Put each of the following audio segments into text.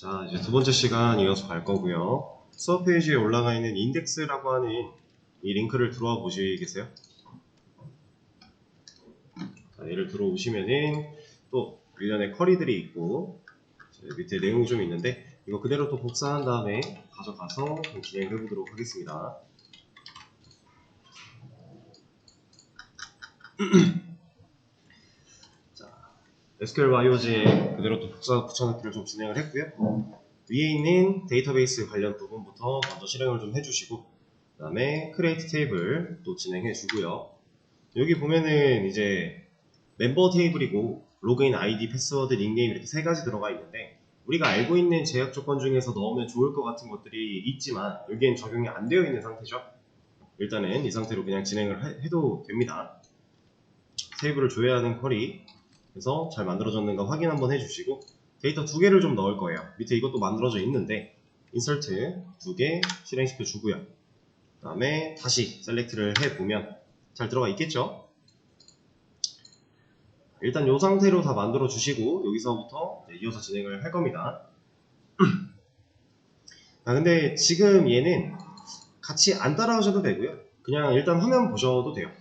자, 이제 두 번째 시간 이어서 갈 거고요. 수업 페이지에 올라가 있는 인덱스라고 하는 이 링크를 들어와 보시겠어요? 자, 얘를 들어오시면은 또 일련의 쿼리들이 있고 밑에 내용이 좀 있는데 이거 그대로 또 복사한 다음에 가져가서 좀 진행해 보도록 하겠습니다. 자, SQL YOG에 그대로 또 복사 붙여넣기를 좀 진행을 했고요. 위에 있는 데이터베이스 관련 부분부터 먼저 실행을 좀 해주시고 그 다음에 create 테이블 또 진행해 주고요. 여기 보면은 이제 멤버 테이블이고 로그인 아이디, 패스워드, 닉네임 이렇게 세 가지 들어가 있는데 우리가 알고 있는 제약 조건 중에서 넣으면 좋을 것 같은 것들이 있지만 여기엔 적용이 안 되어 있는 상태죠. 일단은 이 상태로 그냥 진행을 해도 됩니다. 테이블을 조회하는 쿼리 그래서 잘 만들어졌는가 확인 한번 해주시고 데이터 두 개를 좀 넣을 거예요. 밑에 이것도 만들어져 있는데 인서트 두 개 실행시켜 주고요. 그 다음에 다시 셀렉트를 해보면 잘 들어가 있겠죠? 일단 이 상태로 다 만들어 주시고 여기서부터 이어서 진행을 할 겁니다. 근데 지금 얘는 같이 안 따라하셔도 되고요. 그냥 일단 화면 보셔도 돼요.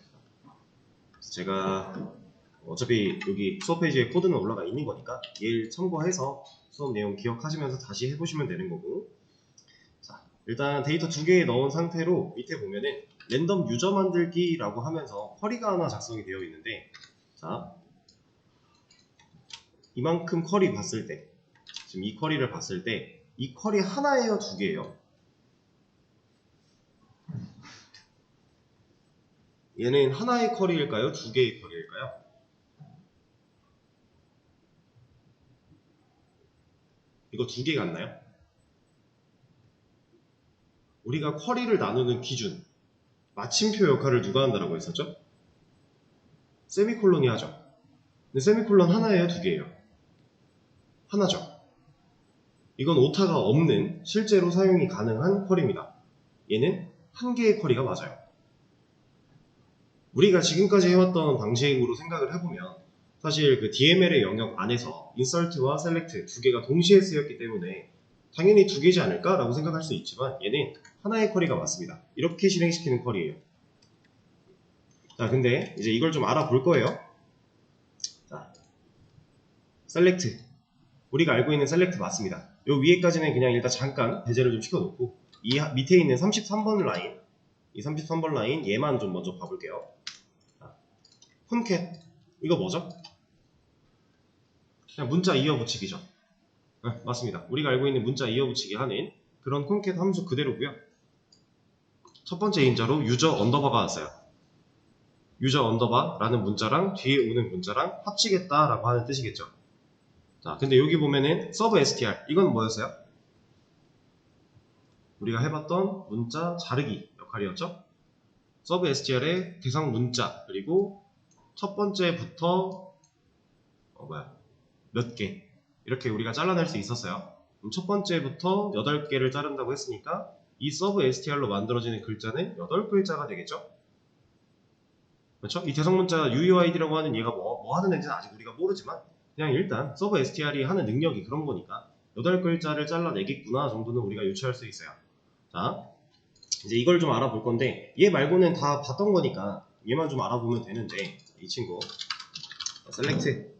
제가 어차피 여기 수업 페이지에 코드는 올라가 있는 거니까 얘를 참고해서 수업 내용 기억하시면서 다시 해보시면 되는 거고. 자, 일단 데이터 두 개 넣은 상태로 밑에 보면은 랜덤 유저 만들기라고 하면서 쿼리가 하나 작성이 되어 있는데 자, 이만큼 쿼리 봤을 때 지금 이 쿼리를 봤을 때 이 쿼리 하나예요, 두 개예요? 얘는 하나의 쿼리일까요? 두 개의 쿼리일까요? 이거 두 개 같나요? 우리가 쿼리를 나누는 기준 마침표 역할을 누가 한다라고 했었죠? 세미콜론이 하죠. 근데 세미콜론 하나예요, 두 개예요? 하나죠. 이건 오타가 없는 실제로 사용이 가능한 쿼리입니다. 얘는 한 개의 쿼리가 맞아요. 우리가 지금까지 해왔던 방식으로 생각을 해보면 사실 그 DML의 영역 안에서 insert와 select 두 개가 동시에 쓰였기 때문에 당연히 두 개지 않을까? 라고 생각할 수 있지만 얘는 하나의 쿼리가 맞습니다. 이렇게 실행시키는 쿼리예요. 자, 근데 이제 이걸 좀 알아볼 거예요. 자, select 우리가 알고 있는 select 맞습니다. 요 위에까지는 그냥 일단 잠깐 배제를 좀 시켜놓고 이 밑에 있는 33번 라인 이 33번 라인 얘만 좀 먼저 봐볼게요. 콘캣 이거 뭐죠? 그냥 문자 이어붙이기죠. 네, 맞습니다. 우리가 알고 있는 문자 이어붙이기 하는 그런 콘캣 함수 그대로고요. 첫 번째 인자로 유저 언더바가 왔어요. 유저 언더바라는 문자랑 뒤에 오는 문자랑 합치겠다라고 하는 뜻이겠죠. 자, 근데 여기 보면은 서브 str 이건 뭐였어요? 우리가 해봤던 문자 자르기 역할이었죠. 서브 str의 대상 문자 그리고 첫 번째부터 몇 개 이렇게 우리가 잘라낼 수 있었어요. 그럼 첫 번째부터 8개를 자른다고 했으니까 이 서브 str로 만들어지는 글자는 8글자가 되겠죠. 그렇죠? 이 대상 문자 UUID라고 하는 얘가 뭐 하는 애인지는 아직 우리가 모르지만 그냥 일단 서브 str이 하는 능력이 그런 거니까 8글자를 잘라내겠구나 정도는 우리가 유추할 수 있어요. 자, 이제 이걸 좀 알아볼 건데 얘 말고는 다 봤던 거니까 얘만 좀 알아보면 되는데 이 친구 select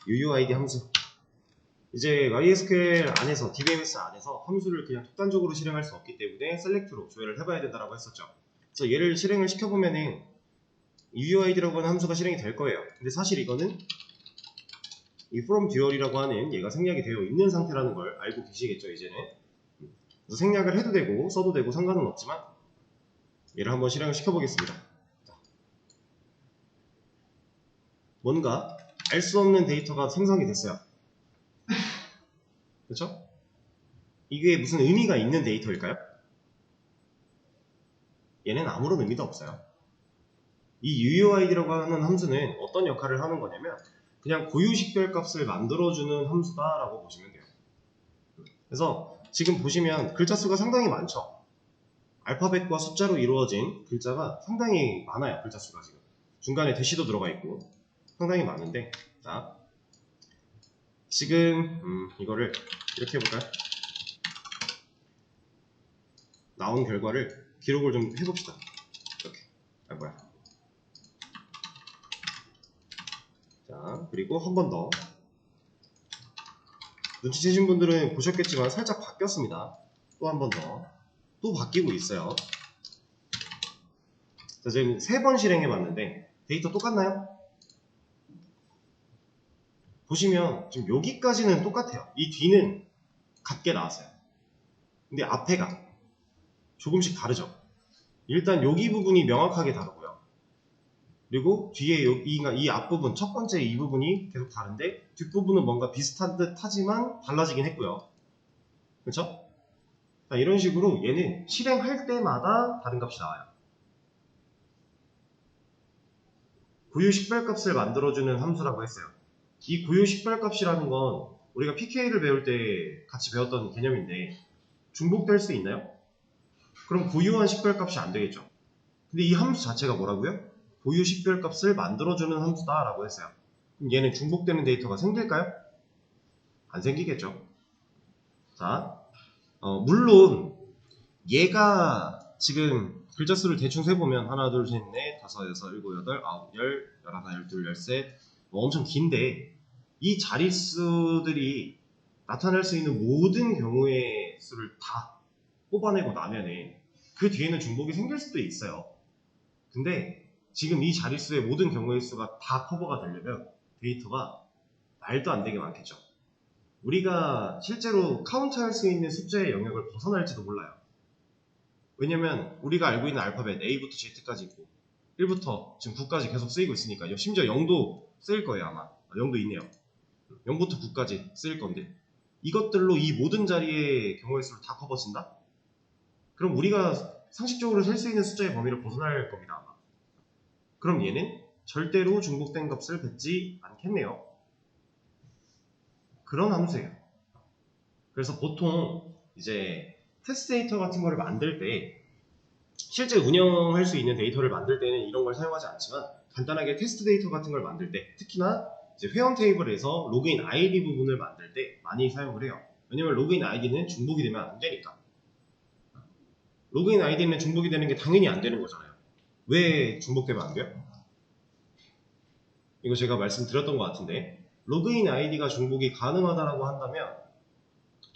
UUID 함수 이제 MySQL 안에서 DBMS 안에서 함수를 그냥 독단적으로 실행할 수 없기 때문에 select로 조회를 해봐야 된다고 했었죠. 그래서 얘를 실행을 시켜보면은 UUID라고 하는 함수가 실행이 될 거예요. 근데 사실 이거는 이 from dual이라고 하는 얘가 생략이 되어 있는 상태라는 걸 알고 계시겠죠, 이제는. 그래서 생략을 해도 되고 써도 되고 상관은 없지만 얘를 한번 실행을 시켜보겠습니다. 뭔가 알 수 없는 데이터가 생성이 됐어요. 그렇죠? 이게 무슨 의미가 있는 데이터일까요? 얘는 아무런 의미도 없어요. 이 UUID라고 하는 함수는 어떤 역할을 하는 거냐면 그냥 고유식별 값을 만들어주는 함수다라고 보시면 돼요. 그래서 지금 보시면 글자 수가 상당히 많죠. 알파벳과 숫자로 이루어진 글자가 상당히 많아요. 글자 수가 지금 중간에 대시도 들어가 있고 상당히 많은데 자 지금 이거를 이렇게 해볼까요? 나온 결과를 기록을 좀 해봅시다. 이렇게. 자, 그리고 한 번 더. 눈치채신 분들은 보셨겠지만 살짝 바뀌었습니다. 또 한 번 더. 또 바뀌고 있어요. 자, 지금 3번 실행해봤는데 데이터 똑같나요? 보시면 지금 여기까지는 똑같아요. 이 뒤는 같게 나왔어요. 근데 앞에가 조금씩 다르죠. 일단 여기 부분이 명확하게 다르고요. 그리고 뒤에 이 앞부분, 첫 번째 이 부분이 계속 다른데 뒷부분은 뭔가 비슷한 듯 하지만 달라지긴 했고요. 그렇죠? 자, 이런 식으로 얘는 실행할 때마다 다른 값이 나와요. 고유 식별값을 만들어주는 함수라고 했어요. 이 고유 식별값이라는 건 우리가 PK를 배울 때 같이 배웠던 개념인데 중복될 수 있나요? 그럼 고유한 식별값이 안 되겠죠. 근데 이 함수 자체가 뭐라고요? 고유 식별값을 만들어주는 함수다 라고 했어요. 그럼 얘는 중복되는 데이터가 생길까요? 안 생기겠죠. 자, 물론 얘가 지금 글자 수를 대충 세보면 하나, 둘, 셋, 넷, 다섯, 여섯, 일곱, 여덟, 아홉, 열, 열하나, 열둘, 열셋 엄청 긴데 이 자릿수들이 나타날 수 있는 모든 경우의 수를 다 뽑아내고 나면은 그 뒤에는 중복이 생길 수도 있어요. 근데 지금 이 자릿수의 모든 경우의 수가 다 커버가 되려면 데이터가 말도 안 되게 많겠죠. 우리가 실제로 카운트할 수 있는 숫자의 영역을 벗어날지도 몰라요. 왜냐면 우리가 알고 있는 알파벳 A부터 Z까지 있고 1부터 지금 9까지 계속 쓰이고 있으니까요. 심지어 0도 쓰일 거예요 아마. 0도 있네요. 0부터 9까지 쓰일 건데 이것들로 이 모든 자리의 경우의 수를 다 커버진다? 그럼 우리가 상식적으로 셀 수 있는 숫자의 범위를 벗어날 겁니다 아마. 그럼 얘는 절대로 중복된 값을 뱉지 않겠네요. 그런 함수예요. 그래서 보통 이제 테스트 데이터 같은 거를 만들 때 실제 운영할 수 있는 데이터를 만들 때는 이런 걸 사용하지 않지만 간단하게 테스트 데이터 같은 걸 만들 때 특히나 이제 회원 테이블에서 로그인 아이디 부분을 만들 때 많이 사용을 해요. 왜냐면 로그인 아이디는 중복이 되면 안 되니까. 로그인 아이디는 중복이 되는 게 당연히 안 되는 거잖아요. 왜 중복되면 안 돼요? 이거 제가 말씀드렸던 것 같은데 로그인 아이디가 중복이 가능하다고 한다면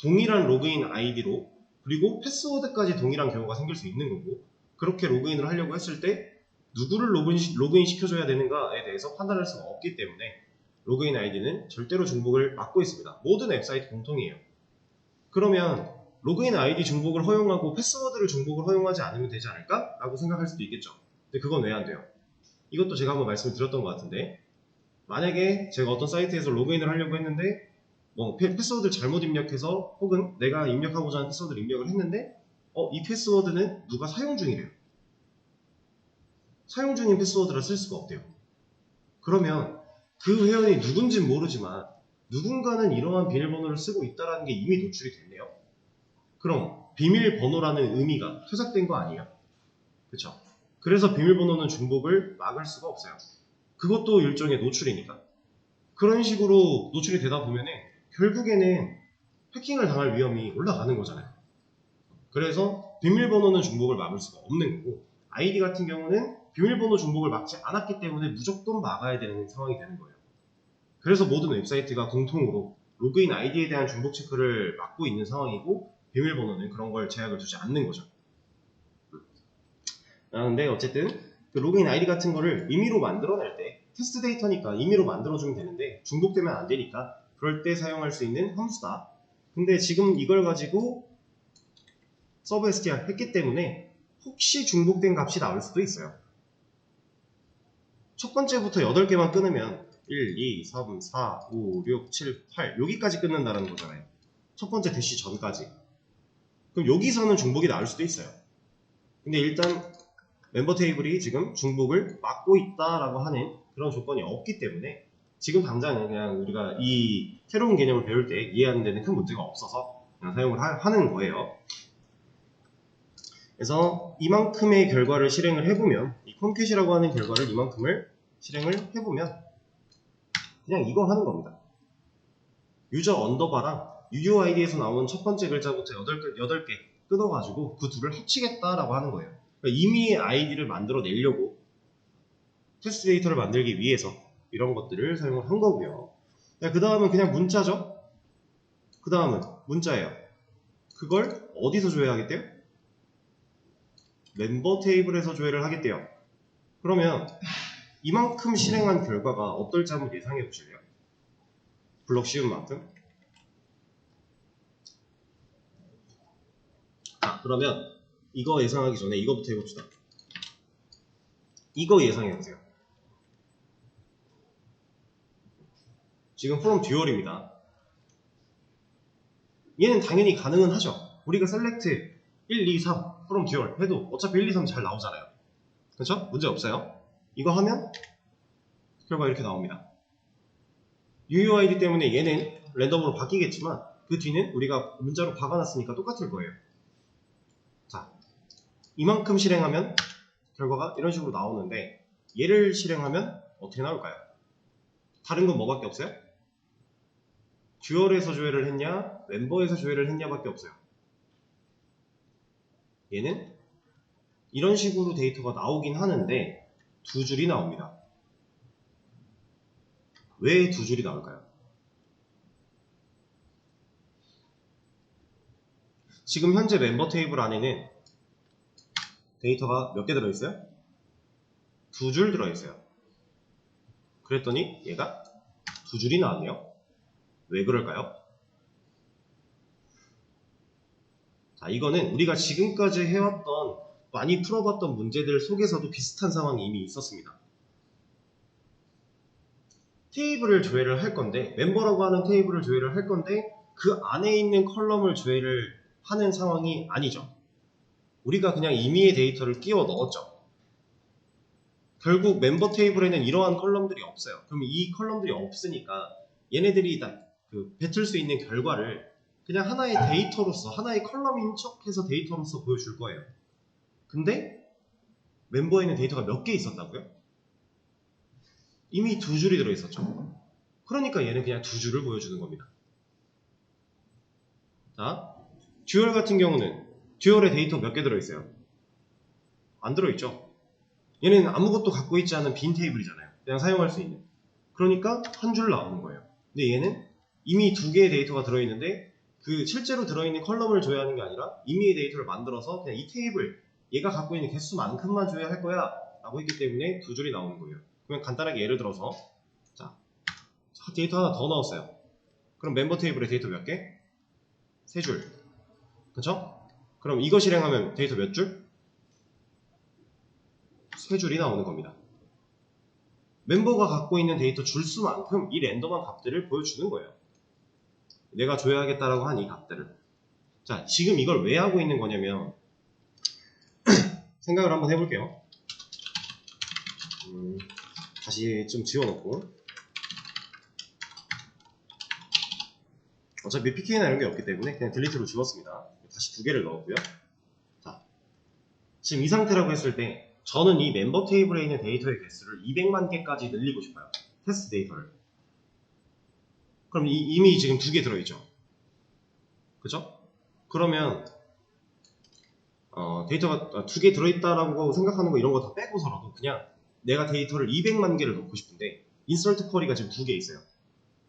동일한 로그인 아이디로 그리고 패스워드까지 동일한 경우가 생길 수 있는 거고 그렇게 로그인을 하려고 했을 때 누구를 로그인 시켜줘야 되는가에 대해서 판단할 수가 없기 때문에 로그인 아이디는 절대로 중복을 막고 있습니다. 모든 웹사이트 공통이에요. 그러면 로그인 아이디 중복을 허용하고 패스워드를 중복을 허용하지 않으면 되지 않을까? 라고 생각할 수도 있겠죠. 근데 그건 왜 안 돼요? 이것도 제가 한번 말씀을 드렸던 것 같은데 만약에 제가 어떤 사이트에서 로그인을 하려고 했는데 뭐 패스워드를 잘못 입력해서 혹은 내가 입력하고자 하는 패스워드를 입력을 했는데 이 패스워드는 누가 사용 중이래요. 사용 중인 패스워드라 쓸 수가 없대요. 그러면 그 회원이 누군진 모르지만 누군가는 이러한 비밀번호를 쓰고 있다는 게 이미 노출이 됐네요. 그럼 비밀번호라는 의미가 퇴색된 거 아니에요? 그렇죠? 그래서 비밀번호는 중복을 막을 수가 없어요. 그것도 일종의 노출이니까. 그런 식으로 노출이 되다 보면은 결국에는 해킹을 당할 위험이 올라가는 거잖아요. 그래서 비밀번호는 중복을 막을 수가 없는 거고 아이디 같은 경우는 비밀번호 중복을 막지 않았기 때문에 무조건 막아야 되는 상황이 되는 거예요. 그래서 모든 웹사이트가 공통으로 로그인 아이디에 대한 중복 체크를 막고 있는 상황이고 비밀번호는 그런 걸 제약을 두지 않는 거죠. 근데 어쨌든 그 로그인 아이디 같은 거를 임의로 만들어낼 때 테스트 데이터니까 임의로 만들어주면 되는데 중복되면 안 되니까 그럴 때 사용할 수 있는 함수다. 근데 지금 이걸 가지고 서브 str 했기 때문에 혹시 중복된 값이 나올 수도 있어요. 첫 번째부터 8개만 끊으면 1, 2, 3, 4, 5, 6, 7, 8 여기까지 끊는다는 거잖아요. 첫 번째 대시 전까지. 그럼 여기서는 중복이 나올 수도 있어요. 근데 일단 멤버 테이블이 지금 중복을 막고 있다라고 하는 그런 조건이 없기 때문에 지금 당장은 그냥 우리가 이 새로운 개념을 배울 때 이해하는 데는 큰 문제가 없어서 그냥 사용을 하는 거예요. 그래서 이만큼의 결과를 실행을 해보면 이 콘캣이라고 하는 결과를 이만큼을 실행을 해보면 그냥 이거 하는 겁니다. 유저 언더바랑 UUID에서 나온 첫 번째 글자부터 8개 끊어가지고 그 둘을 합치겠다라고 하는 거예요. 그러니까 임의의 아이디를 만들어내려고 테스트 데이터를 만들기 위해서 이런 것들을 사용을 한 거고요. 그 다음은 그냥 문자죠. 그 다음은 문자예요. 그걸 어디서 조회하겠대요? 멤버 테이블에서 조회를 하겠대요. 그러면 이만큼 실행한 결과가 어떨지 한번 예상해 보실래요? 블록 씌운 만큼. 자, 그러면 이거 예상하기 전에 이거부터 해봅시다. 이거 예상해 보세요. 지금 from 듀얼입니다. 얘는 당연히 가능은 하죠. 우리가 select 1, 2, 3 from 듀얼 해도 어차피 1, 2, 3 잘 나오잖아요. 그렇죠? 문제 없어요. 이거 하면 결과 이렇게 나옵니다. UUID 때문에 얘는 랜덤으로 바뀌겠지만 그 뒤는 우리가 문자로 박아놨으니까 똑같을 거예요. 자, 이만큼 실행하면 결과가 이런 식으로 나오는데 얘를 실행하면 어떻게 나올까요? 다른 건 뭐밖에 없어요? 듀얼에서 조회를 했냐 멤버에서 조회를 했냐 밖에 없어요. 얘는 이런 식으로 데이터가 나오긴 하는데 두 줄이 나옵니다. 왜 두 줄이 나올까요? 지금 현재 멤버 테이블 안에는 데이터가 몇 개 들어있어요? 두 줄 들어있어요. 그랬더니 얘가 두 줄이 나왔네요. 왜 그럴까요? 자, 이거는 우리가 지금까지 해왔던 많이 풀어봤던 문제들 속에서도 비슷한 상황이 이미 있었습니다. 테이블을 조회를 할 건데 멤버라고 하는 테이블을 조회를 할 건데 그 안에 있는 컬럼을 조회를 하는 상황이 아니죠. 우리가 그냥 임의의 데이터를 끼워 넣었죠. 결국 멤버 테이블에는 이러한 컬럼들이 없어요. 그럼 이 컬럼들이 없으니까 얘네들이 다 뱉을 수 있는 결과를 그냥 하나의 데이터로서 하나의 컬럼인 척해서 데이터로서 보여줄 거예요. 근데 멤버에는 데이터가 몇 개 있었다고요? 이미 두 줄이 들어있었죠. 그러니까 얘는 그냥 두 줄을 보여주는 겁니다. 자, 듀얼 같은 경우는 듀얼에 데이터 몇 개 들어있어요? 안 들어있죠. 얘는 아무것도 갖고 있지 않은 빈 테이블이잖아요. 그냥 사용할 수 있는. 그러니까 한 줄 나오는 거예요. 근데 얘는 이미 두 개의 데이터가 들어있는데 그 실제로 들어있는 컬럼을 조회하는 게 아니라 임의의 데이터를 만들어서 그냥 이 테이블 얘가 갖고 있는 개수만큼만 조회할 거야 라고 했기 때문에 두 줄이 나오는 거예요. 그러면 간단하게 예를 들어서 자, 데이터 하나 더 넣었어요. 그럼 멤버 테이블에 데이터 몇 개? 세 줄. 그쵸? 그럼 이거 실행하면 데이터 몇 줄? 세 줄이 나오는 겁니다. 멤버가 갖고 있는 데이터 줄수만큼 이 랜덤한 값들을 보여주는 거예요. 내가 조회하겠다라고 한 이 값들을. 자, 지금 이걸 왜 하고 있는 거냐면 생각을 한번 해볼게요. 다시 좀 지워놓고 어차피 PK나 이런 게 없기 때문에 그냥 딜리트로 지웠습니다. 다시 두 개를 넣었고요. 자, 지금 이 상태라고 했을 때 저는 이 멤버 테이블에 있는 데이터의 개수를 200만 개까지 늘리고 싶어요. 테스트 데이터를. 그럼 이미 지금 두 개 들어있죠. 그죠? 그러면 데이터가 두 개 들어있다라고 생각하는 거 이런 거 다 빼고서라도 그냥 내가 데이터를 200만 개를 넣고 싶은데 인서트 쿼리가 지금 두 개 있어요.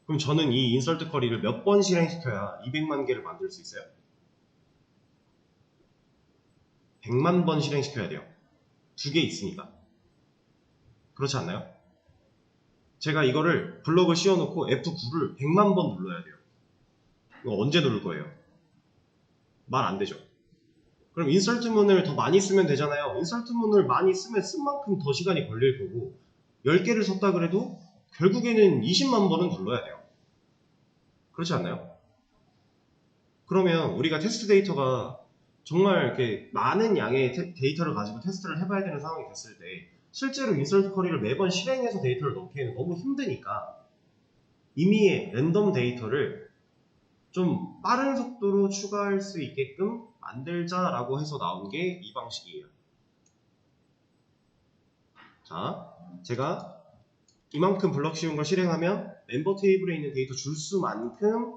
그럼 저는 이 인서트 쿼리를 몇 번 실행시켜야 200만 개를 만들 수 있어요? 100만 번 실행시켜야 돼요. 두 개 있으니까. 그렇지 않나요? 제가 이거를 블럭을 씌워놓고 F9를 100만 번 눌러야 돼요. 이거 언제 누를 거예요? 말 안 되죠. 그럼 인서트 문을 더 많이 쓰면 되잖아요. 인서트 문을 많이 쓰면 쓴 만큼 더 시간이 걸릴 거고 10개를 썼다 그래도 결국에는 20만 번은 눌러야 돼요. 그렇지 않나요? 그러면 우리가 테스트 데이터가 정말 이렇게 많은 양의 데이터를 가지고 테스트를 해봐야 되는 상황이 됐을 때 실제로 인서트 쿼리를 매번 실행해서 데이터를 넣기에는 너무 힘드니까 임의의 랜덤 데이터를 좀 빠른 속도로 추가할 수 있게끔 만들자라고 해서 나온 게 이 방식이에요. 자, 제가 이만큼 블럭 씌운 걸 실행하면 멤버 테이블에 있는 데이터 줄수만큼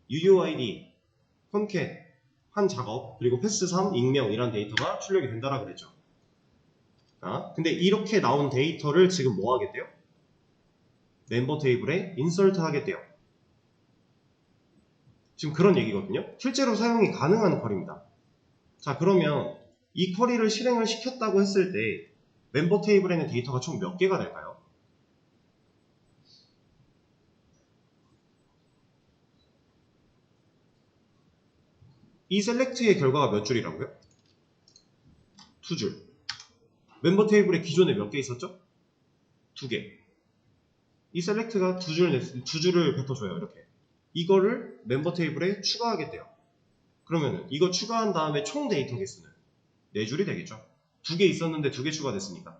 UUID, 콘캣, 한 작업, 그리고 패스 3, 익명이란 데이터가 출력이 된다라 그랬죠. 근데 이렇게 나온 데이터를 지금 뭐 하겠대요? 멤버 테이블에 인서트 하겠대요. 지금 그런 얘기거든요. 실제로 사용이 가능한 쿼리입니다. 자, 그러면 이 쿼리를 실행을 시켰다고 했을 때 멤버 테이블에는 데이터가 총 몇 개가 될까요? 이 셀렉트의 결과가 몇 줄이라고요? 2줄. 멤버 테이블에 기존에 몇 개 있었죠? 2개. 이 셀렉트가 2줄을 뱉어줘요. 이렇게. 이거를 멤버 테이블에 추가하겠대요. 그러면은 이거 추가한 다음에 총 데이터 개수는 4줄이 되겠죠. 2개 있었는데 2개 추가됐으니까.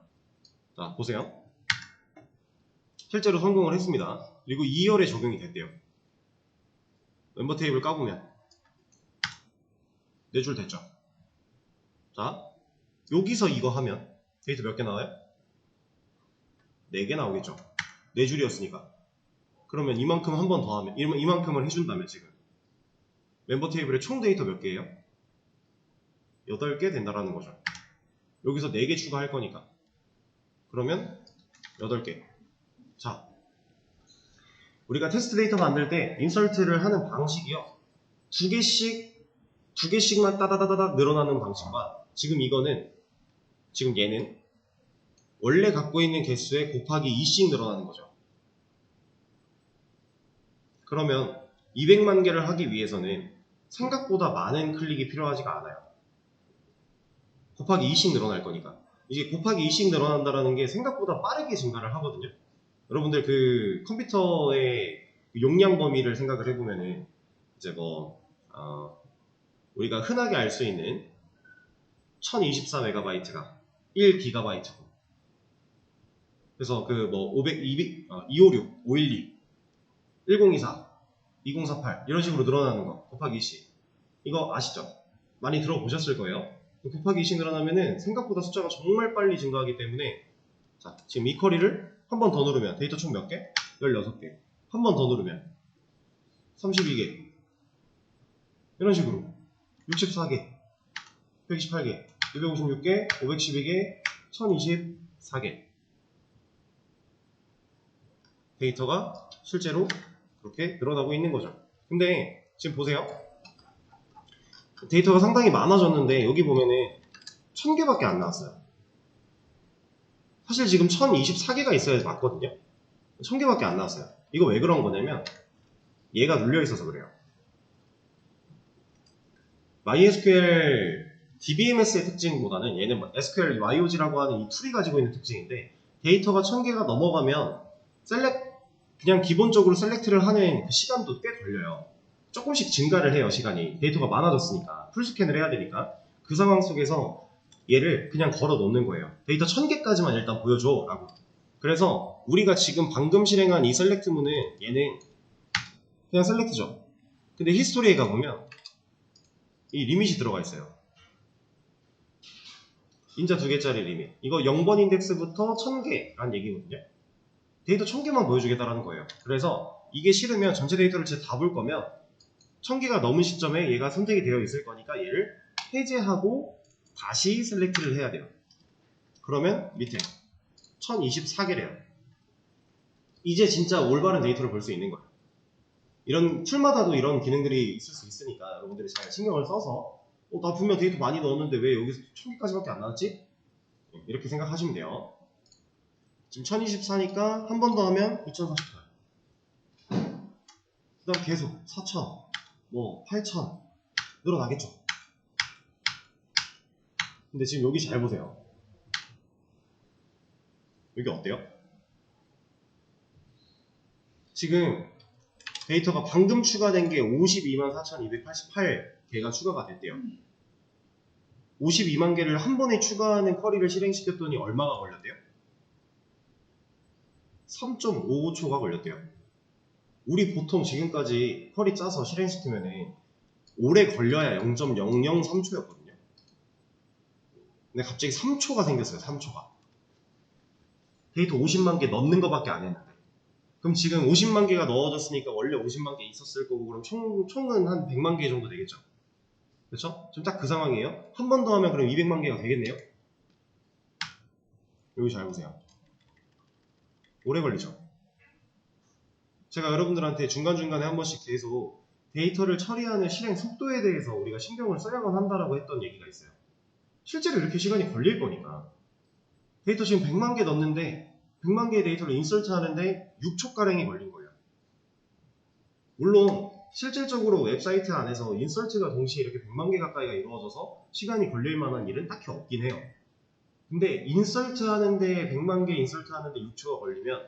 자, 보세요. 실제로 성공을 했습니다. 그리고 2열에 적용이 됐대요. 멤버 테이블 까보면 4줄 됐죠. 자, 여기서 이거 하면 데이터 몇 개 나와요? 4개 나오겠죠. 4줄이었으니까. 그러면 이만큼 한 번 더 하면, 이만큼을 해준다면 지금 멤버 테이블에 총 데이터 몇 개예요? 8개 된다라는 거죠. 여기서 4개 추가할 거니까. 그러면 8개. 자, 우리가 테스트 데이터 만들 때 인설트를 하는 방식이요. 2개씩만 따다다다닥 늘어나는 방식과 지금 얘는 원래 갖고 있는 개수에 곱하기 2씩 늘어나는 거죠. 그러면 200만 개를 하기 위해서는 생각보다 많은 클릭이 필요하지가 않아요. 곱하기 2씩 늘어날 거니까. 이게 곱하기 2씩 늘어난다는 게 생각보다 빠르게 증가를 하거든요. 여러분들 그 컴퓨터의 용량 범위를 생각을 해보면은 이제 우리가 흔하게 알 수 있는 1024MB가 1GB고 그래서 256, 512, 1024, 2048 이런 식으로 늘어나는 거 곱하기 2씩 이거 아시죠? 많이 들어보셨을 거예요. 곱하기 2씩 늘어나면은 생각보다 숫자가 정말 빨리 증가하기 때문에 자, 지금 이 쿼리를 한 번 더 누르면 데이터 총 몇 개? 16개. 한 번 더 누르면 32개. 이런 식으로 64개, 128개, 256개, 512개, 1024개. 데이터가 실제로 그렇게 늘어나고 있는 거죠. 근데 지금 보세요. 데이터가 상당히 많아졌는데 여기 보면은 1000개밖에 안 나왔어요. 사실 지금 1024개가 있어야 맞거든요. 1000개밖에 안 나왔어요. 이거 왜 그런 거냐면 얘가 눌려 있어서 그래요. MySQL DBMS의 특징보다는 얘는 SQL YOG라고 하는 이 툴이 가지고 있는 특징인데 데이터가 1000개가 넘어가면 그냥 기본적으로 셀렉트를 하는 그 시간도 꽤 걸려요. 조금씩 증가를 해요. 시간이. 데이터가 많아졌으니까 풀스캔을 해야 되니까 그 상황 속에서 얘를 그냥 걸어 놓는 거예요. 데이터 1000개까지만 일단 보여줘 라고. 그래서 우리가 지금 방금 실행한 이 셀렉트문은 얘는 그냥 셀렉트죠. 근데 히스토리에 가보면 이 리밋이 들어가 있어요. 인자 2개짜리 리밋. 이거 0번 인덱스부터 1000개라는 얘기거든요. 데이터 1000개만 보여주겠다라는 거예요. 그래서 이게 싫으면 전체 데이터를 다 볼 거면 1000개가 넘은 시점에 얘가 선택이 되어 있을 거니까 얘를 해제하고 다시 셀렉트를 해야 돼요. 그러면 밑에 1024개래요. 이제 진짜 올바른 데이터를 볼 수 있는 거예요. 이런 툴마다도 이런 기능들이 있을 수 있으니까 여러분들이 잘 신경을 써서 나 분명 데이터 많이 넣었는데 왜 여기서 1000개까지밖에 안 나왔지? 이렇게 생각하시면 돼요. 지금 1024니까 한 번 더 하면 2048. 그 다음 계속 4000, 8000 늘어나겠죠. 근데 지금 여기 잘 보세요. 여기 어때요? 지금 데이터가 방금 추가된 게 524,288개가 추가가 됐대요. 52만 개를 한 번에 추가하는 쿼리를 실행시켰더니 얼마가 걸렸대요? 3.55초가 걸렸대요. 우리 보통 지금까지 쿼리 짜서 실행시키면 오래 걸려야 0.003초였거든요. 근데 갑자기 3초가 생겼어요. 3초가. 데이터 50만 개 넣는 것밖에 안 했는데. 그럼 지금 50만 개가 넣어졌으니까 원래 50만 개 있었을 거고 그럼 총은 한 100만 개 정도 되겠죠. 그렇죠? 지금 딱 그 상황이에요. 한 번 더 하면 그럼 200만 개가 되겠네요. 여기 잘 보세요. 오래 걸리죠. 제가 여러분들한테 중간중간에 한 번씩 계속 데이터를 처리하는 실행 속도에 대해서 우리가 신경을 써야만 한다라고 했던 얘기가 있어요. 실제로 이렇게 시간이 걸릴 거니까. 데이터 지금 100만 개 넣는데 100만 개의 데이터를 인서트 하는데 6초가량이 걸린 거예요. 물론 실질적으로 웹사이트 안에서 인서트가 동시에 이렇게 100만 개 가까이가 이루어져서 시간이 걸릴 만한 일은 딱히 없긴 해요. 근데 인서트 하는데 100만 개 인서트 하는데 6초가 걸리면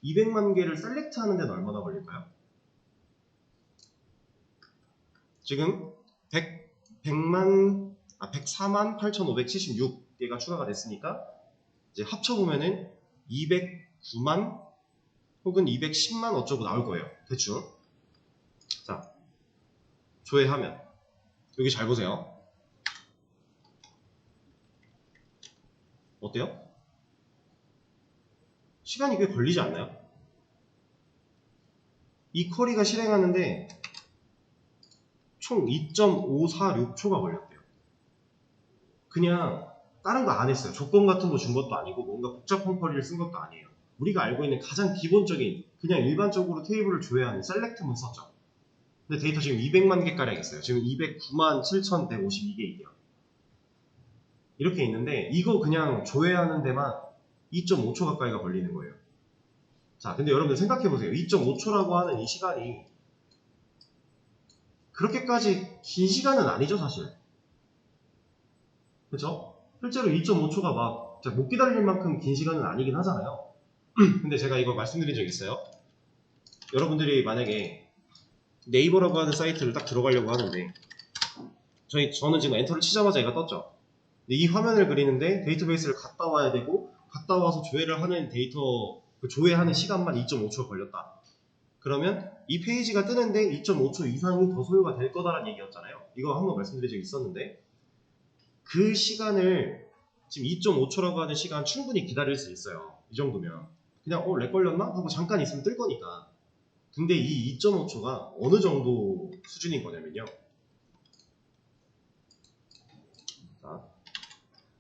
200만 개를 셀렉트 하는 데는 얼마나 걸릴까요? 지금 104만 8,576개가 추가가 됐으니까 이제 합쳐보면은 209만 혹은 210만 어쩌고 나올 거예요. 대충. 자, 조회하면 여기 잘 보세요. 어때요? 시간이 꽤 걸리지 않나요? 이 쿼리가 실행하는데 총 2.546초가 걸렸대요. 그냥 다른 거 안 했어요. 조건 같은 거 준 것도 아니고 뭔가 복잡한 쿼리를 쓴 것도 아니에요. 우리가 알고 있는 가장 기본적인 그냥 일반적으로 테이블을 조회하는 셀렉트만 썼죠. 근데 데이터 지금 200만 개가량 있어요. 지금 209만 7,152개이에요. 이렇게 있는데 이거 그냥 조회하는 데만 2.5초 가까이가 걸리는 거예요. 자, 근데 여러분들 생각해보세요. 2.5초라고 하는 이 시간이 그렇게까지 긴 시간은 아니죠, 사실. 그쵸? 실제로 2.5초가 막 못 기다릴 만큼 긴 시간은 아니긴 하잖아요. 근데 제가 이거 말씀드린 적 있어요. 여러분들이 만약에 네이버라고 하는 사이트를 딱 들어가려고 하는데 저는 지금 엔터를 치자마자 얘가 떴죠. 근데 이 화면을 그리는데 데이터베이스를 갔다 와야 되고 갔다 와서 조회를 하는 데이터 그 조회하는 시간만 2.5초가 걸렸다. 그러면 이 페이지가 뜨는데 2.5초 이상이 더 소요가 될 거다라는 얘기였잖아요. 이거 한번 말씀드린 적이 있었는데 그 시간을 지금 2.5초라고 하는 시간 충분히 기다릴 수 있어요. 이 정도면 그냥 렉 걸렸나? 하고 잠깐 있으면 뜰 거니까. 근데 이 2.5초가 어느 정도 수준인 거냐면요. 자,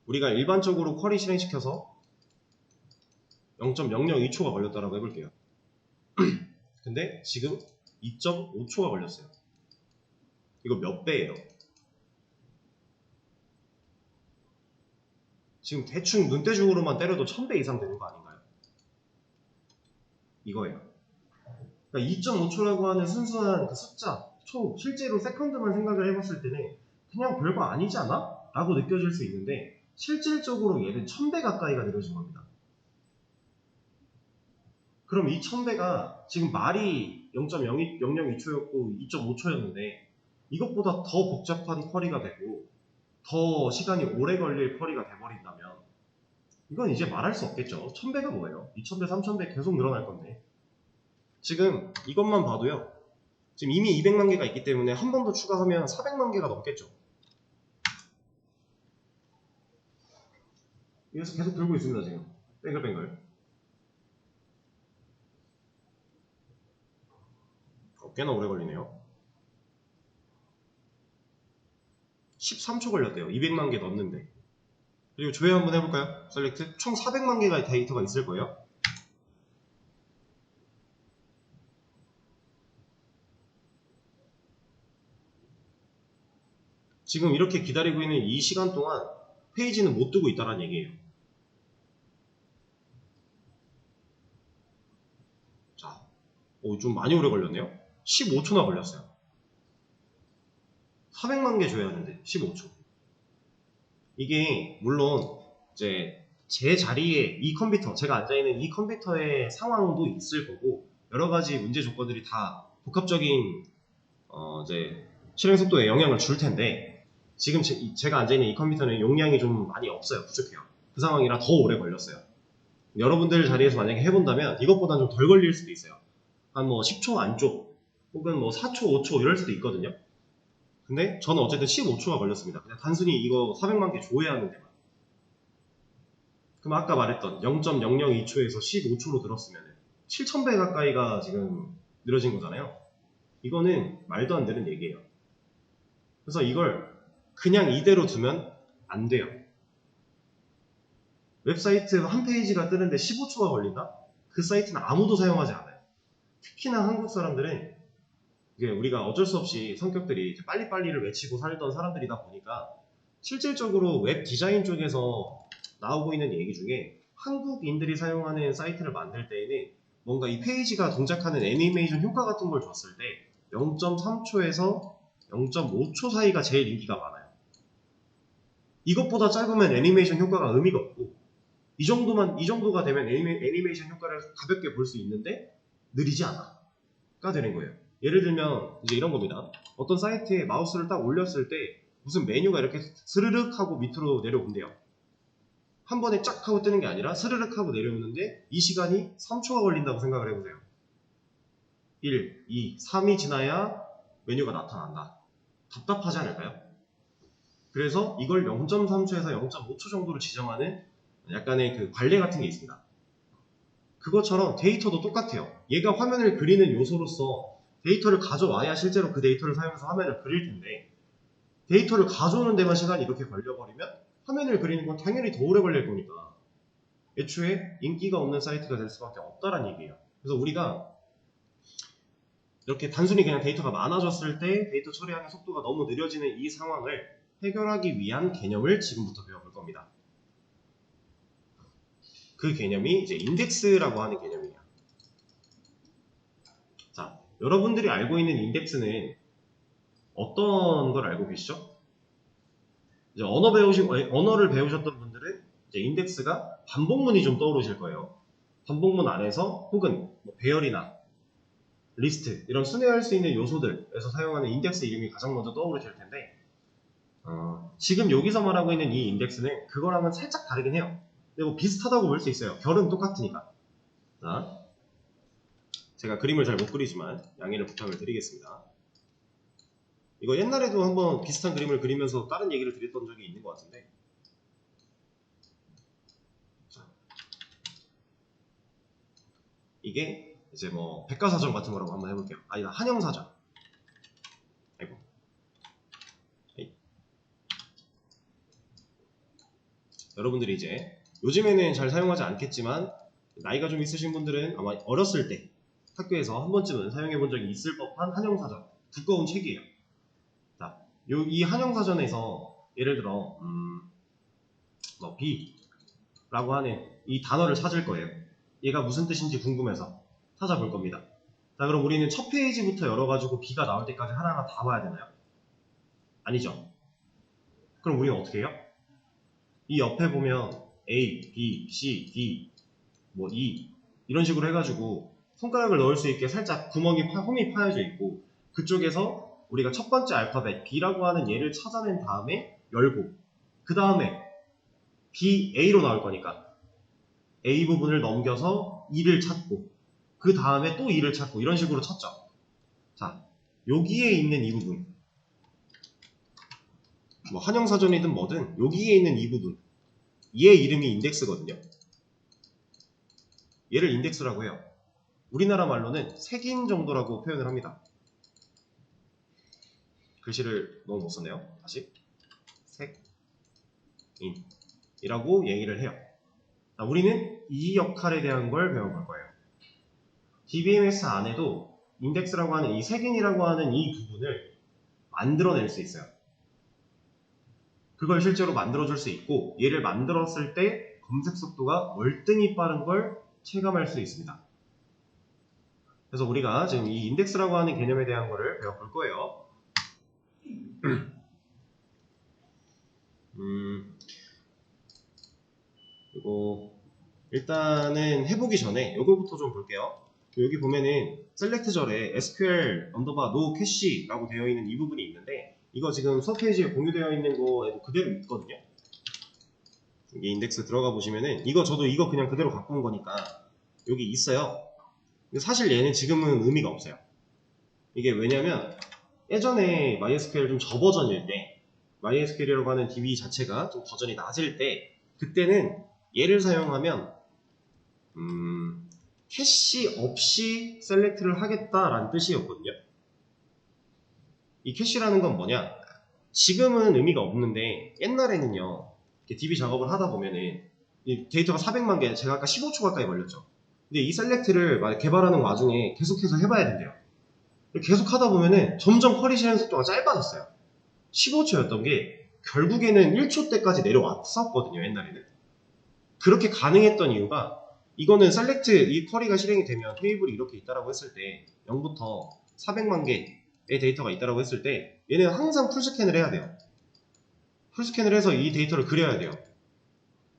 우리가 일반적으로 쿼리 실행시켜서 0.002초가 걸렸다라고 해볼게요. 근데 지금 2.5초가 걸렸어요. 이거 몇 배예요? 지금 대충 눈대중으로만 때려도 1000배 이상 되는 거 아닌가요? 이거예요. 그러니까 2.5초라고 하는 순수한 그 숫자, 실제로 세컨드만 생각을 해봤을 때는 그냥 별거 아니지 않아? 라고 느껴질 수 있는데 실질적으로 얘는 1000배 가까이가 느려진 겁니다. 그럼 이 1000배가 지금 말이 0.002초였고 2.5초였는데 이것보다 더 복잡한 쿼리가 되고 더 시간이 오래 걸릴 쿼리가 돼버린다면 이건 이제 말할 수 없겠죠. 1000배가 뭐예요? 2000배, 3000배 계속 늘어날 건데 지금 이것만 봐도요. 지금 이미 200만 개가 있기 때문에 한 번 더 추가하면 400만 개가 넘겠죠. 그래서 계속 돌고 있습니다. 지금 뱅글뱅글. 꽤나 오래 걸리네요. 13초 걸렸대요. 200만 개 넣었는데. 그리고 조회 한번 해볼까요? 셀렉트. 총 400만 개가 데이터가 있을 거예요. 지금 이렇게 기다리고 있는 이 시간 동안 페이지는 못 뜨고 있다는 얘기예요. 자, 좀 많이 오래 걸렸네요. 15초나 걸렸어요. 400만 개 줘야 하는데 15초. 이게 물론 이제 제 자리에 이 컴퓨터, 제가 앉아있는 이 컴퓨터의 상황도 있을 거고 여러 가지 문제 조건들이 다 복합적인 이제 실행 속도에 영향을 줄 텐데 지금 제가 앉아있는 이 컴퓨터는 용량이 좀 많이 없어요. 부족해요. 그 상황이라 더 오래 걸렸어요. 여러분들 자리에서 만약에 해본다면 이것보다 좀 덜 걸릴 수도 있어요. 한 뭐 10초 안쪽 혹은 뭐 4초, 5초 이럴 수도 있거든요. 근데 저는 어쨌든 15초가 걸렸습니다. 그냥 단순히 이거 400만 개 조회하는 데만. 그럼 아까 말했던 0.002초에서 15초로 들었으면 7000배 가까이가 지금 늘어진 거잖아요. 이거는 말도 안 되는 얘기예요. 그래서 이걸 그냥 이대로 두면 안 돼요. 웹사이트 한 페이지가 뜨는데 15초가 걸린다? 그 사이트는 아무도 사용하지 않아요. 특히나 한국 사람들은 이게 우리가 어쩔 수 없이 성격들이 이제 빨리빨리를 외치고 살던 사람들이다 보니까 실질적으로 웹 디자인 쪽에서 나오고 있는 얘기 중에 한국인들이 사용하는 사이트를 만들 때에는 뭔가 이 페이지가 동작하는 애니메이션 효과 같은 걸 줬을 때 0.3초에서 0.5초 사이가 제일 인기가 많아요. 이것보다 짧으면 애니메이션 효과가 의미가 없고 이 정도가 되면 애니메이션 효과를 가볍게 볼 수 있는데 느리지 않아가 되는 거예요. 예를 들면 이제 이런 겁니다. 어떤 사이트에 마우스를 딱 올렸을 때 무슨 메뉴가 이렇게 스르륵 하고 밑으로 내려온대요. 한 번에 쫙 하고 뜨는 게 아니라 스르륵 하고 내려오는데 이 시간이 3초가 걸린다고 생각을 해보세요. 1, 2, 3이 지나야 메뉴가 나타난다. 답답하지 않을까요? 그래서 이걸 0.3초에서 0.5초 정도로 지정하는 약간의 그 관례 같은 게 있습니다. 그것처럼 데이터도 똑같아요. 얘가 화면을 그리는 요소로서 데이터를 가져와야 실제로 그 데이터를 사용해서 화면을 그릴 텐데 데이터를 가져오는 데만 시간이 이렇게 걸려버리면 화면을 그리는 건 당연히 더 오래 걸릴 거니까 애초에 인기가 없는 사이트가 될 수밖에 없다는 얘기예요. 그래서 우리가 이렇게 단순히 그냥 데이터가 많아졌을 때 데이터 처리하는 속도가 너무 느려지는 이 상황을 해결하기 위한 개념을 지금부터 배워볼 겁니다. 그 개념이 이제 인덱스라고 하는 개념이에요. 자, 여러분들이 알고 있는 인덱스는 어떤 걸 알고 계시죠? 이제 언어를 배우셨던 분들은 이제 인덱스가 반복문이 좀 떠오르실 거예요. 반복문 안에서 혹은 뭐 배열이나 리스트 이런 순회할 수 있는 요소들에서 사용하는 인덱스 이름이 가장 먼저 떠오르실 텐데 지금 여기서 말하고 있는 이 인덱스는 그거랑은 살짝 다르긴 해요. 근데 뭐 비슷하다고 볼 수 있어요. 결은 똑같으니까. 자, 제가 그림을 잘 못 그리지만 양해를 부탁을 드리겠습니다. 이거 옛날에도 한번 비슷한 그림을 그리면서 다른 얘기를 드렸던 적이 있는 것 같은데 자, 이게 이제 뭐 백과사전 같은 거라고 한번 해볼게요. 아니다, 한영사전. 아이고. 여러분들이 이제 요즘에는 잘 사용하지 않겠지만 나이가 좀 있으신 분들은 아마 어렸을 때 학교에서 한 번쯤은 사용해 본 적이 있을 법한 한영사전. 두꺼운 책이에요. 자, 이 한영사전에서 예를 들어 뭐 B라고 하는 이 단어를 찾을 거예요. 얘가 무슨 뜻인지 궁금해서 찾아볼 겁니다. 자, 그럼 우리는 첫 페이지부터 열어가지고 B가 나올 때까지 하나하나 다 봐야 되나요? 아니죠. 그럼 우리는 어떻게 해요? 이 옆에 보면 A, B, C, D, 뭐 E 이런 식으로 해가지고 손가락을 넣을 수 있게 살짝 홈이 파여져 있고 그쪽에서 우리가 첫 번째 알파벳 B라고 하는 얘를 찾아낸 다음에 열고 그 다음에 B, A로 나올 거니까 A 부분을 넘겨서 E를 찾고 그 다음에 또 E를 찾고 이런 식으로 찾죠. 자, 여기에 있는 이 부분 뭐 한영사전이든 뭐든 여기에 있는 이 부분 얘 이름이 인덱스거든요. 얘를 인덱스라고 해요. 우리나라 말로는 색인 정도라고 표현을 합니다. 글씨를 너무 못 썼네요. 다시 색인이라고 얘기를 해요. 자, 우리는 이 역할에 대한 걸 배워볼 거예요. DBMS 안에도 인덱스라고 하는 이 색인이라고 하는 이 부분을 만들어낼 수 있어요. 그걸 실제로 만들어줄 수 있고 얘를 만들었을 때 검색 속도가 월등히 빠른 걸 체감할 수 있습니다. 그래서 우리가 지금 이 인덱스라고 하는 개념에 대한 거를 배워볼 거예요. 그리고 일단은 해보기 전에 이거부터 좀 볼게요. 여기 보면은 셀렉트절에 SQL no cache라고 되어 있는 이 부분이 있는데 이거 지금 수업 페이지에 공유되어 있는 거에도 그대로 있거든요. 여기 인덱스 들어가 보시면은 저도 이거 그냥 그대로 갖고 온 거니까 여기 있어요. 근데 사실 얘는 지금은 의미가 없어요. 이게 왜냐면 예전에 MySQL 좀 저버전일 때 MySQL이라고 하는 DB 자체가 좀 버전이 낮을 때 그때는 얘를 사용하면 캐시 없이 셀렉트를 하겠다라는 뜻이었거든요. 이 캐시라는 건 뭐냐? 지금은 의미가 없는데 옛날에는요, 이렇게 DB 작업을 하다 보면은 이 데이터가 400만 개, 제가 아까 15초 가까이 걸렸죠. 근데 이 셀렉트를 개발하는 와중에 계속해서 해봐야 된대요. 계속 하다 보면은 점점 쿼리 실행 속도가 짧아졌어요. 15초였던 게 결국에는 1초 때까지 내려왔었거든요, 옛날에는. 그렇게 가능했던 이유가, 이거는 셀렉트, 이 쿼리가 실행이 되면 테이블이 이렇게 있다라고 했을 때 0부터 400만 개의 데이터가 있다라고 했을 때 얘는 항상 풀스캔을 해야 돼요. 풀스캔을 해서 이 데이터를 그려야 돼요.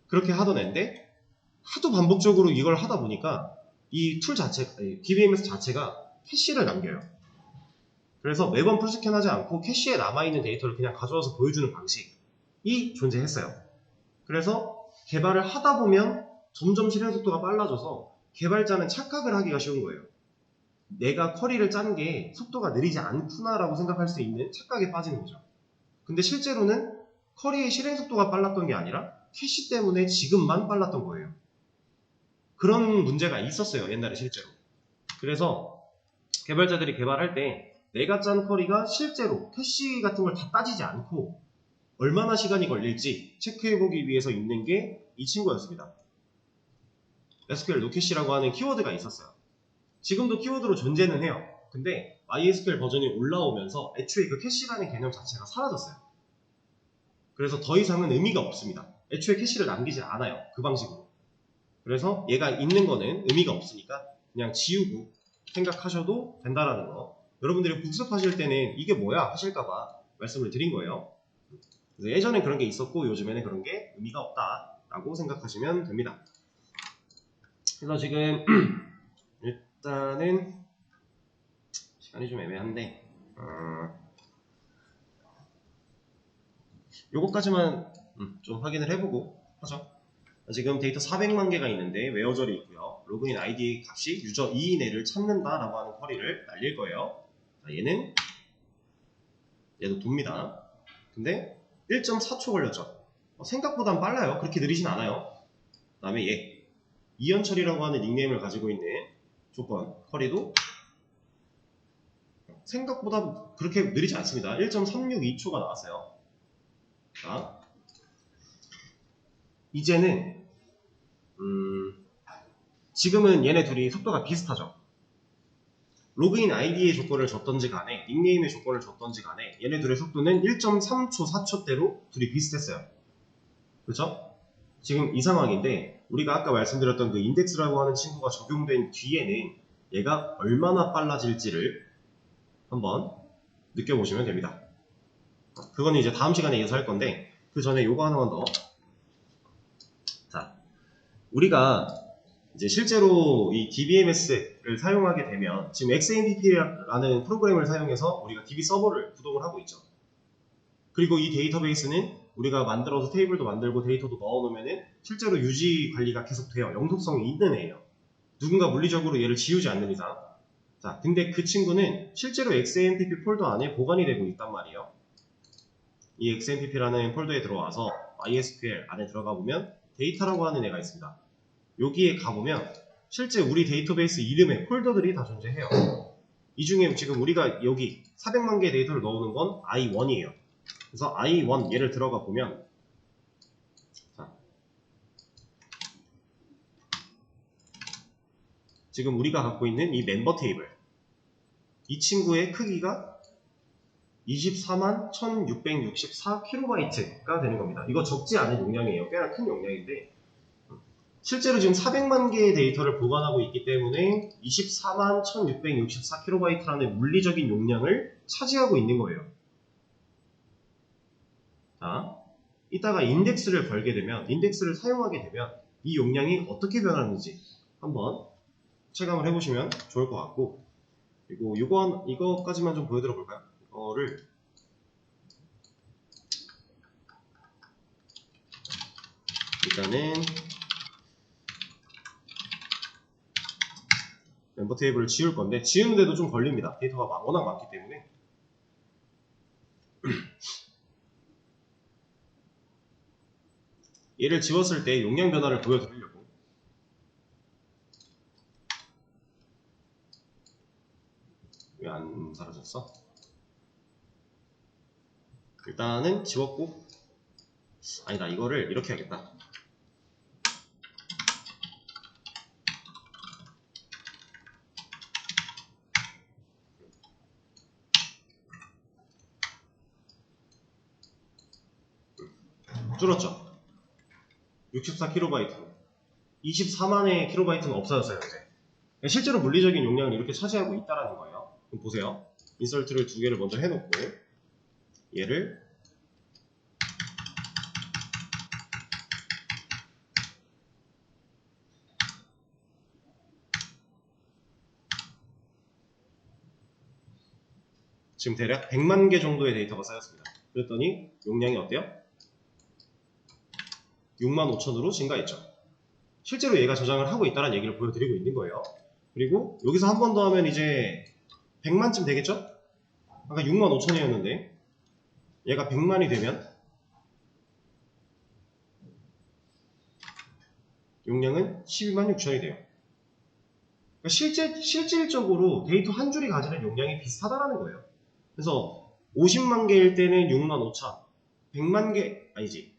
그렇게 하던 애인데 하도 반복적으로 이걸 하다 보니까 이 툴 자체, DBMS 자체가 캐시를 남겨요. 그래서 매번 풀스캔 하지 않고 캐시에 남아있는 데이터를 그냥 가져와서 보여주는 방식이 존재했어요. 그래서 개발을 하다 보면 점점 실행 속도가 빨라져서 개발자는 착각을 하기가 쉬운 거예요. 내가 쿼리를 짠 게 속도가 느리지 않구나라고 생각할 수 있는 착각에 빠지는 거죠. 근데 실제로는 쿼리의 실행 속도가 빨랐던 게 아니라 캐시 때문에 지금만 빨랐던 거예요. 그런 문제가 있었어요, 옛날에 실제로. 그래서 개발자들이 개발할 때 내가 짠 쿼리가 실제로 캐시 같은 걸 다 따지지 않고 얼마나 시간이 걸릴지 체크해보기 위해서 있는 게 이 친구였습니다. SQL 노캐시라고 하는 키워드가 있었어요. 지금도 키워드로 존재는 해요. 근데 MySQL 버전이 올라오면서 애초에 그 캐시라는 개념 자체가 사라졌어요. 그래서 더 이상은 의미가 없습니다. 애초에 캐시를 남기질 않아요, 그 방식으로. 그래서 얘가 있는 거는 의미가 없으니까 그냥 지우고 생각하셔도 된다라는 거. 여러분들이 복습하실 때는 이게 뭐야 하실까봐 말씀을 드린 거예요. 그래서 예전엔 그런 게 있었고 요즘에는 그런 게 의미가 없다라고 생각하시면 됩니다. 그래서 지금 일단은 시간이 좀 애매한데 요거까지만 좀 확인을 해보고 하죠. 지금 데이터 400만 개가 있는데 웨어절이 있고요. 로그인 아이디 값이 유저 2인을 찾는다라고 하는 쿼리를 날릴 거예요. 자, 얘도 돕니다. 근데 1.4초 걸렸죠. 생각보단 빨라요. 그렇게 느리진 않아요. 그 다음에 얘 이현철이라고 하는 닉네임을 가지고 있는 조건 쿼리도 생각보다 그렇게 느리지 않습니다. 1.362초가 나왔어요. 자, 이제는 지금은 얘네 둘이 속도가 비슷하죠. 로그인 아이디의 조건을 줬던지 간에 닉네임의 조건을 줬던지 간에 얘네 둘의 속도는 1.3초, 4초대로 둘이 비슷했어요. 그렇죠? 지금 이 상황인데 우리가 아까 말씀드렸던 그 인덱스라고 하는 친구가 적용된 뒤에는 얘가 얼마나 빨라질지를 한번 느껴보시면 됩니다. 그건 이제 다음 시간에 이어서 할 건데 그 전에 요거 하나만 더. 자, 우리가 이제 실제로 이 DBMS를 사용하게 되면 지금 XMPP라는 프로그램을 사용해서 우리가 DB 서버를 구동을 하고 있죠. 그리고 이 데이터베이스는 우리가 만들어서 테이블도 만들고 데이터도 넣어놓으면 실제로 유지 관리가 계속 돼요. 영속성이 있는 애예요. 누군가 물리적으로 얘를 지우지 않는 이상. 자, 근데 그 친구는 실제로 XMPP 폴더 안에 보관이 되고 있단 말이에요. 이 XMPP라는 폴더에 들어와서 MySQL 안에 들어가 보면 데이터라고 하는 애가 있습니다. 여기에 가보면 실제 우리 데이터베이스 이름에 폴더들이 다 존재해요. 이 중에 지금 우리가 여기 400만 개의 데이터를 넣어놓은 건 i1이에요. 그래서 i1 얘를 들어가 보면 자, 지금 우리가 갖고 있는 이 멤버 테이블 이 친구의 크기가 24만 1664kB가 되는 겁니다. 이거 적지 않은 용량이에요. 꽤나 큰 용량인데 실제로 지금 400만 개의 데이터를 보관하고 있기 때문에 24만 1664kB라는 물리적인 용량을 차지하고 있는 거예요. 자, 이따가 인덱스를 걸게 되면, 인덱스를 사용하게 되면 이 용량이 어떻게 변하는지 한번 체감을 해보시면 좋을 것 같고, 그리고 이거까지만 좀 보여드려 볼까요? 이거를 일단은 멤버 테이블을 지울 건데 지우는데도 좀 걸립니다. 데이터가 워낙 많기 때문에. 얘를 지웠을 때 용량 변화를 보여드리려고 왜 안 사라졌어? 일단은 지웠고, 아니다, 이거를 이렇게 해야겠다. 줄었죠? 64KB. 24만의 킬로바이트는 없어졌어요, 이제. 실제로 물리적인 용량을 이렇게 차지하고 있다라는 거예요. 그럼 보세요. 인설트를 두 개를 먼저 해놓고, 얘를 지금 대략 100만 개 정도의 데이터가 쌓였습니다. 그랬더니 용량이 어때요? 65,000으로 증가했죠. 실제로 얘가 저장을 하고 있다는 얘기를 보여드리고 있는 거예요. 그리고 여기서 한 번 더 하면 이제 100만쯤 되겠죠? 아까 65,000이었는데 얘가 100만이 되면 용량은 126,000이 돼요. 그러니까 실질적으로 데이터 한 줄이 가지는 용량이 비슷하다는 거예요. 그래서 50만 개일 때는 65,000, 100만 개, 아니지.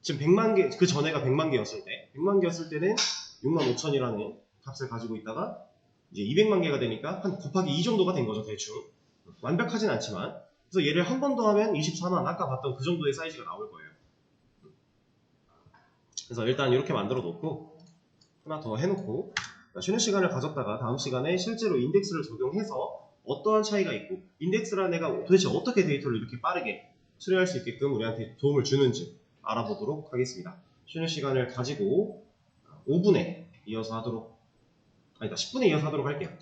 지금 100만 개, 그 전에가 100만 개였을 때, 100만 개였을 때는 65,000이라는 값을 가지고 있다가 이제 200만 개가 되니까 한 곱하기 2 정도가 된 거죠, 대충. 완벽하진 않지만. 그래서 얘를 한 번 더 하면 24만, 아까 봤던 그 정도의 사이즈가 나올 거예요. 그래서 일단 이렇게 만들어 놓고, 하나 더 해놓고, 쉬는 시간을 가졌다가 다음 시간에 실제로 인덱스를 적용해서 어떠한 차이가 있고, 인덱스라는 애가 도대체 어떻게 데이터를 이렇게 빠르게 수리할 수 있게끔 우리한테 도움을 주는지 알아보도록 하겠습니다. 쉬는 시간을 가지고 5분에 이어서 하도록, 아니다, 10분에 이어서 하도록 할게요.